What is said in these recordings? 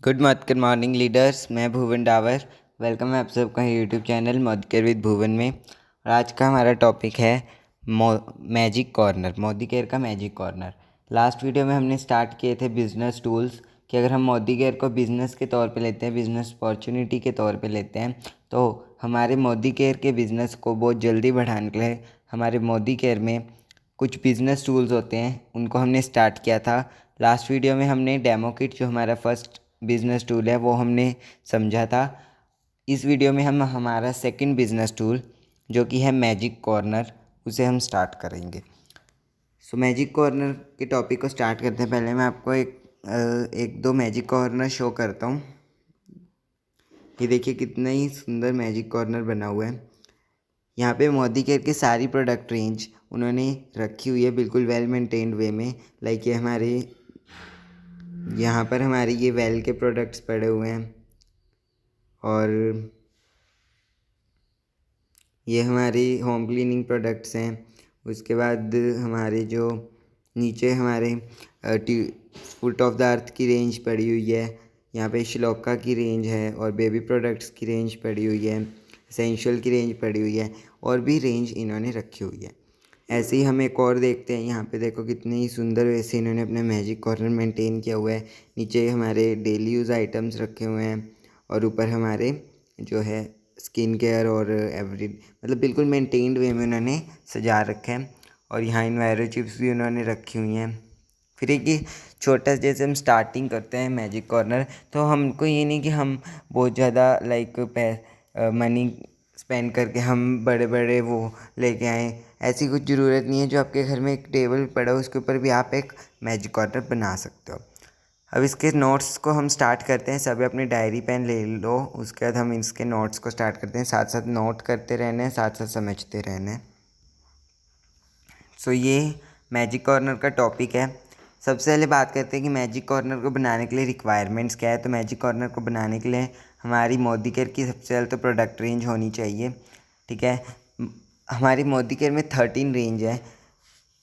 Good morning leaders. मैं भुवन Dawar. Welcome है आप सबका YouTube channel Modi care with Bhuvan में। और आज का हमारा टॉपिक है मैजिक कॉर्नर, मोदी केयर का मैजिक कॉर्नर। लास्ट वीडियो में हमने स्टार्ट किए थे बिजनेस टूल्स कि अगर हम मोदी केयर को बिज़नेस के तौर पे लेते हैं, बिज़नेस अपॉर्चुनिटी के तौर पे लेते हैं, तो हमारे मोदी केयर के बिज़नेस को बहुत जल्दी बढ़ाने के लिए हमारे मोदी केयर में कुछ बिज़नेस टूल्स होते हैं, उनको हमने स्टार्ट किया था। लास्ट वीडियो में हमने डेमो किट, जो हमारा फर्स्ट बिज़नेस टूल है, वो हमने समझा था। इस वीडियो में हम हमारा सेकंड बिज़नेस टूल जो कि है मैजिक कॉर्नर, उसे हम स्टार्ट करेंगे। सो मैजिक कॉर्नर के टॉपिक को स्टार्ट करते हैं। पहले मैं आपको एक दो मैजिक कॉर्नर शो करता हूँ। ये देखिए कितना ही सुंदर मैजिक कॉर्नर बना हुआ है। यहाँ पे मोदी केयर की सारी प्रोडक्ट रेंज उन्होंने रखी हुई है बिल्कुल वेल मेंटेन्ड वे में। लाइक ये हमारे यहाँ पर हमारे ये वेल के प्रोडक्ट्स पड़े हुए हैं, और ये हमारी होम क्लीनिंग प्रोडक्ट्स हैं। उसके बाद हमारे जो नीचे हमारे फुट ऑफ द अर्थ की रेंज पड़ी हुई है। यहाँ पे श्लोका की रेंज है, और बेबी प्रोडक्ट्स की रेंज पड़ी हुई है, एसेंशियल की रेंज पड़ी हुई है, और भी रेंज इन्होंने रखी हुई है। ऐसे ही हम एक और देखते हैं। यहाँ पे देखो कितनी ही सुंदर वैसे इन्होंने अपना मैजिक कॉर्नर मेंटेन किया हुआ है। नीचे हमारे डेली यूज़ आइटम्स रखे हुए हैं, और ऊपर हमारे जो है स्किन केयर और मतलब बिल्कुल मेंटेन्ड वे में उन्होंने सजा रखा है। और यहाँ इन्वायरो चिप्स भी उन्होंने रखी हुई हैं। फिर एक ये छोटा, जैसे हम स्टार्टिंग करते हैं मैजिक कॉर्नर, तो हमको ये नहीं कि हम बहुत ज़्यादा मनी स्पेंड करके हम बड़े बड़े वो लेके आएँ। ऐसी कुछ ज़रूरत नहीं है। जो आपके घर में एक टेबल पड़ा हो, उसके ऊपर भी आप एक मैजिक कॉर्नर बना सकते हो। अब इसके नोट्स को हम स्टार्ट करते हैं। सभी अपनी डायरी पेन ले लो। उसके बाद हम इसके नोट्स को स्टार्ट करते हैं। साथ साथ नोट करते रहना है, साथ साथ समझते रहना है। सो ये मैजिक कॉर्नर का टॉपिक है। सबसे पहले बात करते हैं कि मैजिक कॉर्नर को बनाने के लिए रिक्वायरमेंट्स क्या है। तो मैजिक कॉर्नर को बनाने के लिए हमारी मोदी केयर की सबसे पहले तो प्रोडक्ट रेंज होनी चाहिए। ठीक है, हमारी मोदी केयर में 13 रेंज है।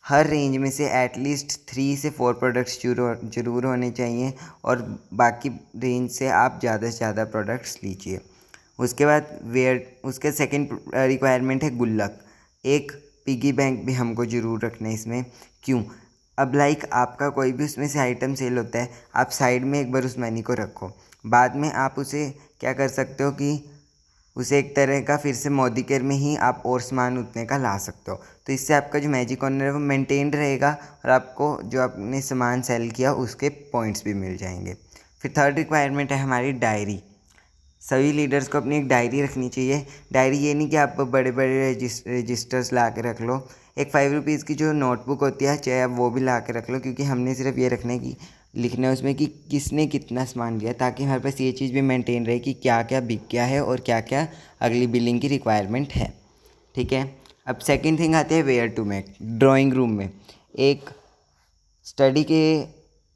हर रेंज में से एटलीस्ट 3 से 4 प्रोडक्ट्स ज़रूर होने चाहिए, और बाकी रेंज से आप ज़्यादा से ज़्यादा प्रोडक्ट्स लीजिए। उसके बाद उसके सेकंड रिक्वायरमेंट है गुल्लक। एक पिगी बैंक भी हमको ज़रूर रखना है इसमें। क्यों? अब लाइक आपका कोई भी उसमें से आइटम सेल होता है, आप साइड में एक बार उस मनी को रखो। बाद में आप उसे क्या कर सकते हो कि उसे एक तरह का फिर से मोदी केयर में ही आप और सामान उतने का ला सकते हो। तो इससे आपका जो मैजिक कॉर्नर है वो मेंटेन्ड रहेगा, और आपको जो आपने सामान सेल किया उसके पॉइंट्स भी मिल जाएंगे। फिर थर्ड रिक्वायरमेंट है हमारी डायरी। सभी लीडर्स को अपनी एक डायरी रखनी चाहिए। डायरी ये नहीं कि आप बड़े बड़े रजिस्टर्स ला के रख लो। एक 5 रुपीज़ की जो नोटबुक होती है, चाहे आप वो भी ला के रख लो, क्योंकि हमने सिर्फ ये रखना है कि लिखना है उसमें कि किसने कितना सामान लिया, ताकि हमारे पास ये चीज़ भी मेंटेन रहे कि क्या क्या बिक गया है और क्या क्या अगली बिलिंग की रिक्वायरमेंट है। ठीक है, अब सेकंड थिंग आती है where to make. Drawing room में एक स्टडी के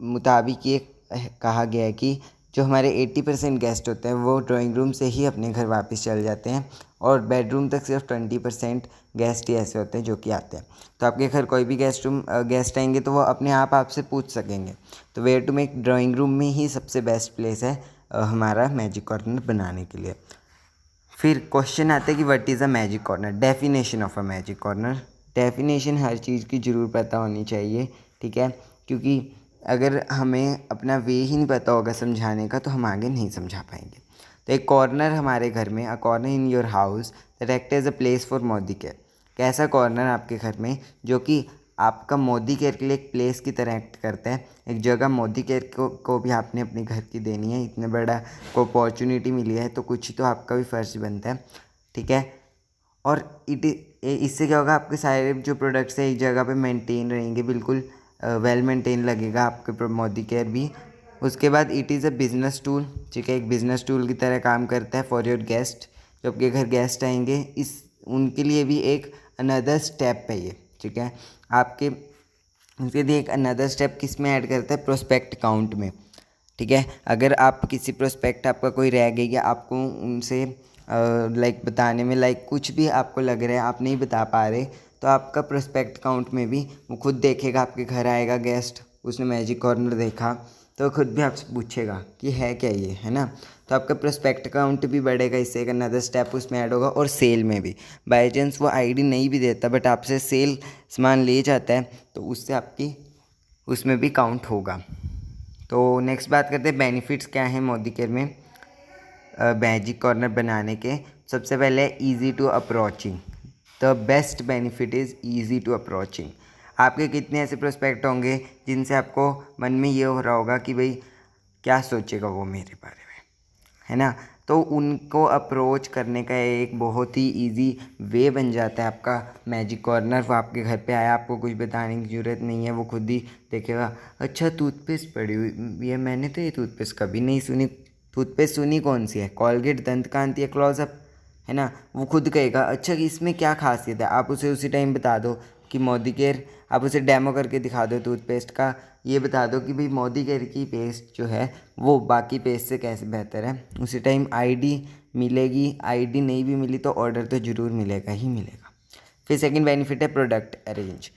मुताबिक ये कहा गया है कि जो हमारे 80% गेस्ट होते हैं वो ड्राइंग रूम से ही अपने घर वापस चल जाते हैं, और बेडरूम तक सिर्फ 20% गेस्ट ही ऐसे होते हैं जो कि आते हैं। तो आपके घर कोई भी गेस्ट आएंगे तो वो अपने आप आपसे पूछ सकेंगे। तो where to make drawing room में ही सबसे बेस्ट प्लेस है हमारा मैजिक कॉर्नर बनाने के लिए। फिर क्वेश्चन आता है कि what is a magic corner. Definition of a magic corner. Definition हर चीज़ की ज़रूर पता होनी चाहिए। ठीक है, क्योंकि अगर हमें अपना वे ही नहीं पता होगा समझाने का, तो हम आगे नहीं समझा पाएंगे। तो एक कॉर्नर हमारे घर में, a corner in your house that act as a place for Modi care. कैसा कॉर्नर आपके घर में जो कि आपका मोदी केयर के लिए एक प्लेस की तरह एक्ट करता है। एक जगह मोदी केयर को भी आपने अपने घर की देनी है। इतना बड़ा को अपॉर्चुनिटी मिली है, तो कुछ तो आपका भी फ़र्ज बनता है। ठीक है, और इससे क्या होगा, आपके सारे जो प्रोडक्ट्स हैं एक जगह पे मेंटेन रहेंगे, बिल्कुल वेल मेंटेन लगेगा आपके मोदी केयर भी। उसके बाद it is a business tool. ठीक है, एक बिज़नेस टूल की तरह काम करता है फॉर योर गेस्ट। जो आपके घर गेस्ट आएंगे, उनके लिए भी एक अनदर स्टेप है ये। ठीक है, आपके उसके लिए एक अनदर स्टेप किस में ऐड करता है, प्रोस्पेक्ट काउंट में। ठीक है, अगर आप किसी प्रोस्पेक्ट आपका कोई रह गई या आपको उनसे लाइक बताने में लाइक कुछ भी आपको लग रहा है आप नहीं बता पा रहे, तो आपका प्रोस्पेक्ट काउंट में भी वो खुद देखेगा। आपके घर आएगा गेस्ट, उसने मैजिक कॉर्नर देखा, तो खुद भी आपसे पूछेगा कि है क्या ये, है ना। तो आपका प्रोस्पेक्ट काउंट भी बढ़ेगा, इससे एक अनदर स्टेप उसमें ऐड होगा। और सेल में भी बाई चांस वो आईडी नहीं भी देता बट आपसे सेल सामान ले जाता है तो उससे आपकी उसमें भी काउंट होगा। तो नेक्स्ट बात करते हैं बेनिफिट्स क्या हैं मोदी केयर में मैजिक कॉर्नर बनाने के। सबसे पहले easy to approaching. The best benefit is easy to approaching. आपके कितने ऐसे प्रोस्पेक्ट होंगे जिनसे आपको मन में ये हो रहा होगा कि भाई क्या सोचेगा वो मेरे बारे में, है ना। तो उनको अप्रोच करने का एक बहुत ही इजी वे बन जाता है आपका मैजिक कॉर्नर। वो आपके घर पे आया, आपको कुछ बताने की ज़रूरत नहीं है, वो खुद ही देखेगा अच्छा टूथपेस्ट पड़ी हुई है, मैंने तो ये टूथपेस्ट कभी नहीं सुनी। टूथपेस्ट सुनी कौन सी है, कॉलगेट, दंतकांति या क्लोजअप, है ना। वो खुद कहेगा अच्छा कि इसमें क्या खासियत है। आप उसे उसी टाइम बता दो कि मोदी केयर, आप उसे डेमो करके दिखा दो टूथपेस्ट का, ये बता दो कि भाई मोदी केयर की पेस्ट जो है वो बाकी पेस्ट से कैसे बेहतर है। उसी टाइम आईडी मिलेगी, आईडी नहीं भी मिली तो ऑर्डर तो ज़रूर मिलेगा ही मिलेगा। फिर सेकंड बेनिफिट है प्रोडक्ट अरेंज।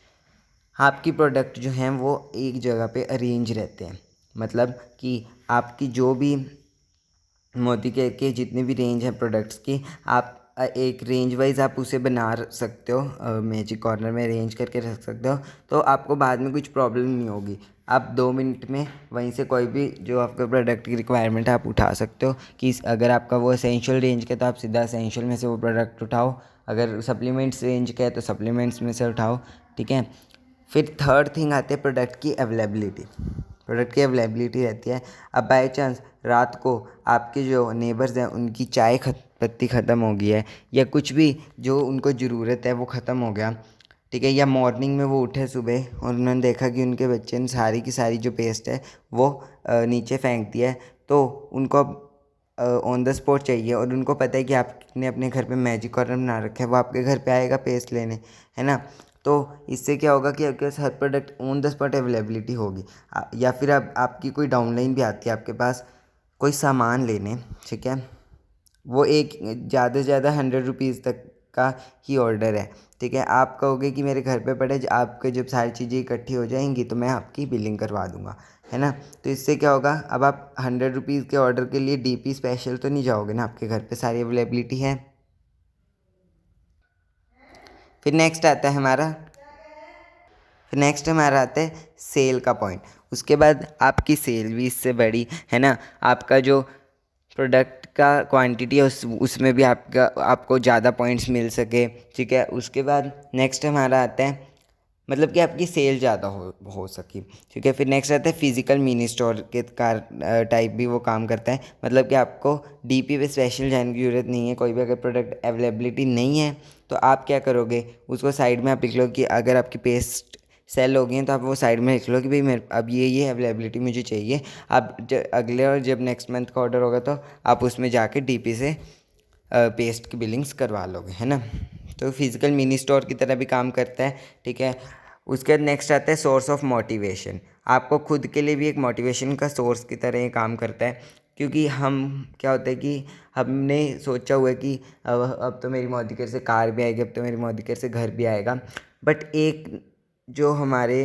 आपकी प्रोडक्ट जो हैं वो एक जगह पे अरेंज रहते हैं, मतलब कि आपकी जो भी मोदी केयर के जितनी भी रेंज है प्रोडक्ट्स की, आप एक रेंज वाइज आप उसे बना सकते हो, मैजिक कॉर्नर में अरेंज करके रख सकते हो। तो आपको बाद में कुछ प्रॉब्लम नहीं होगी। आप 2 मिनट में वहीं से कोई भी जो आपके प्रोडक्ट की रिक्वायरमेंट है आप उठा सकते हो। कि अगर आपका वो एसेंशियल रेंज का तो आप सीधा एसेंशियल में से वो प्रोडक्ट उठाओ, अगर सप्लीमेंट्स रेंज का है तो सप्लीमेंट्स में से उठाओ, ठीक है। फिर थर्ड थिंग आती है प्रोडक्ट की अवेलेबिलिटी। प्रोडक्ट की अवेलेबिलिटी रहती है। अब बाई चांस रात को आपके जो नेबर्स हैं उनकी चाय पत्ती ख़त्म हो गई है या कुछ भी जो उनको ज़रूरत है वो ख़त्म हो गया, ठीक है, या मॉर्निंग में वो उठे सुबह और उन्होंने देखा कि उनके बच्चे ने सारी की सारी जो पेस्ट है वो नीचे फेंक दिया है, तो उनको ऑन द स्पॉट चाहिए और उनको पता है कि आपने अपने घर पे मैजिक कॉर्नर बना रखा है, वो आपके घर पे आएगा पेस्ट लेने, है ना। तो इससे क्या होगा कि आपके पास हर product on the spot availability होगी। या फिर आपकी कोई डाउनलाइन भी आती है आपके पास कोई सामान लेने, ठीक है, वो एक ज़्यादा से ज़्यादा 100 रुपीज़ तक का ही ऑर्डर है, ठीक है। आप कहोगे कि मेरे घर पे पड़े, आपके जब सारी चीज़ें इकट्ठी हो जाएंगी तो मैं आपकी बिलिंग करवा दूंगा, है ना। तो इससे क्या होगा, अब आप 100 रुपीज़ के ऑर्डर के लिए डीपी स्पेशल तो नहीं जाओगे ना, आपके घर पे सारी अवेलेबिलिटी है। फिर नेक्स्ट हमारा आता है सेल का पॉइंट। उसके बाद आपकी सेल भी इससे बड़ी, है ना। आपका जो प्रोडक्ट का क्वांटिटी है उसमें भी आपको ज़्यादा पॉइंट्स मिल सके, ठीक है। उसके बाद नेक्स्ट हमारा आता है मतलब कि आपकी सेल ज़्यादा हो सके, ठीक है। फिर नेक्स्ट आता है फिजिकल मिनी स्टोर के टाइप भी वो काम करता है, मतलब कि आपको डीपी पे स्पेशल जाने की ज़रूरत नहीं है। कोई भी अगर प्रोडक्ट अवेलेबिलिटी नहीं है तो आप क्या करोगे, उसको साइड में आप लिख लो कि अगर आपकी पेस्ट सेल हो गई हैं तो आप वो साइड में लिख लो कि भाई मेरे अब ये अवेलेबिलिटी मुझे चाहिए। आप अगले और जब नेक्स्ट मंथ का ऑर्डर होगा तो आप उसमें जाके डीपी से पेस्ट की बिलिंग्स करवा लोगे, है ना। तो फिजिकल मिनी स्टोर की तरह भी काम करता है, ठीक है। उसके बाद नेक्स्ट आता है सोर्स ऑफ मोटिवेशन। आपको खुद के लिए भी एक मोटिवेशन का सोर्स की तरह ये काम करता है, क्योंकि हम क्या होता है कि हमने सोचा हुआ है कि अब तो मेरी मोदी केयर से कार भी आएगी, अब तो मेरी मोदी केयर से घर भी आएगा, बट एक जो हमारे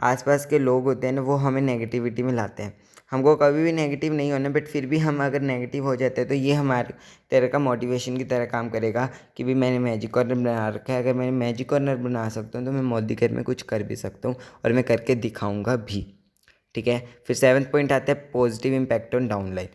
आसपास के लोग होते हैं ना वो हमें नेगेटिविटी में लाते हैं। हमको कभी भी नेगेटिव नहीं होना, बट फिर भी हम अगर नेगेटिव हो जाते हैं तो ये हमारे तरह का मोटिवेशन की तरह काम करेगा कि भी मैंने मैजिक कॉर्नर बना रखा है, अगर मैंने मैजिक कॉर्नर बना सकता हूँ तो मैं मोदी केयर में कुछ कर भी सकता हूँ और मैं करके दिखाऊँगा भी, ठीक है। फिर 7th पॉइंट आता है पॉजिटिव इम्पैक्ट ऑन डाउनलाइन।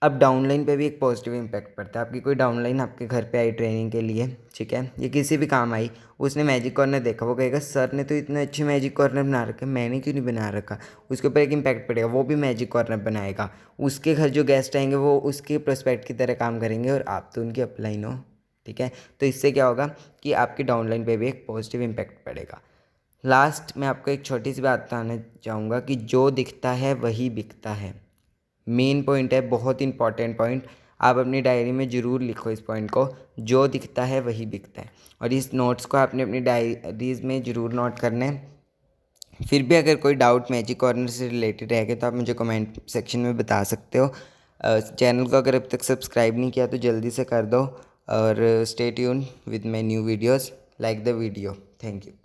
अब डाउनलाइन पे भी एक पॉजिटिव इम्पैक्ट पड़ता है। आपकी कोई डाउनलाइन आपके घर पे आई ट्रेनिंग के लिए, ठीक है, ये किसी भी काम आई, उसने मैजिक कॉर्नर देखा, वो कहेगा सर ने तो इतने अच्छे मैजिक कॉर्नर बना रखे, मैंने क्यों नहीं बना रखा। उसके ऊपर एक इम्पैक्ट पड़ेगा, वो भी मैजिक कॉर्नर बनाएगा। उसके घर जो गेस्ट आएंगे वो उसके प्रोस्पेक्ट की तरह काम करेंगे और आप तो उनकी अपलाइन हो, ठीक है। तो इससे क्या होगा कि आपकी डाउनलाइन पे भी एक पॉजिटिव इम्पैक्ट पड़ेगा। लास्ट में आपको एक छोटी सी बात बताना चाहूँगा कि जो दिखता है वही बिकता है। मेन पॉइंट है, बहुत इंपॉर्टेंट पॉइंट। आप अपनी डायरी में ज़रूर लिखो इस पॉइंट को, जो दिखता है वही बिकता है। और इस नोट्स को आपने अपनी डायरीज में ज़रूर नोट करना है। फिर भी अगर कोई डाउट मैजिक कॉर्नर से रिलेटेड रहेगा तो आप मुझे कमेंट सेक्शन में बता सकते हो। चैनल को अगर अब तक सब्सक्राइब नहीं किया तो जल्दी से कर दो और stay tune with my new videos. Like the video. Thank you.